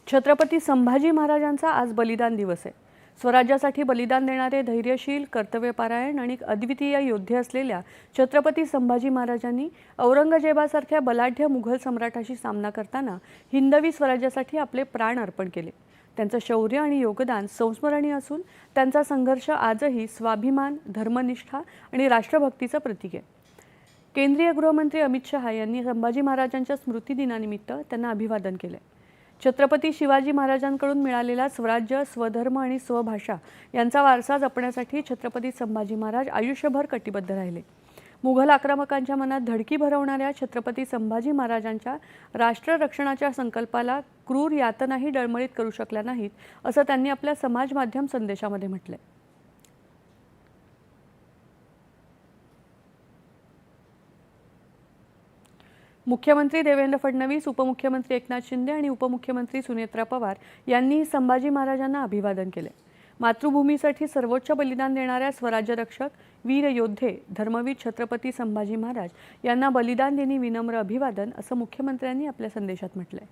छत्रपती संभाजी महाराजांचा आज बलिदान दिवस आहे। स्वराज्यासाठी बलिदान देणारे धैर्यशील, कर्तव्यपरायण आणि अद्वितीय योद्धे असलेल्या छत्रपती संभाजी महाराजांनी औरंगजेबासारख्या बलाढ्य मुघल सम्राटाशी सामना करताना हिंदवी स्वराज्यासाठी आपले प्राण अर्पण केले। त्यांचं शौर्य आणि योगदान संस्मरणीय असून त्यांचा संघर्ष आजही स्वाभिमान, धर्मनिष्ठा आणि राष्ट्रभक्तीचं प्रतीक आहे। केंद्रीय गृहमंत्री अमित शहा यांनी संभाजी महाराजांच्या स्मृतिदिनानिमित्त त्यांना अभिवादन केले। छत्रपती शिवाजी महाराजांकडून मिळालेला स्वराज्य, स्वधर्म आणि स्वभाषा यांचा वारसा जपण्यासाठी छत्रपती संभाजी महाराज आयुष्यभर कटिबद्ध राहिले। मुघल आक्रमकांच्या मनात धडकी भरवणाऱ्या छत्रपती संभाजी महाराजांच्या राष्ट्ररक्षणाच्या संकल्पाला क्रूर यातनाही डळमळीत करू शकल्या नाहीत, असं त्यांनी आपल्या समाज माध्यम संदेशामध्ये म्हटलंय। मुख्यमंत्री देवेंद्र फडणवीस, उपमुख्यमंत्री एकनाथ शिंदे आणि उपमुख्यमंत्री सुनेत्रा पवार यांनी संभाजी महाराजांना अभिवादन केले। मातृभूमीसाठी सर्वोच्च बलिदान देणाऱ्या स्वराज्यरक्षक, वीर योद्धे, धर्मवीर छत्रपती संभाजी महाराज यांना बलिदान दिनी विनम्र अभिवादन, असं मुख्यमंत्र्यांनी आपल्या संदेशात म्हटलंय।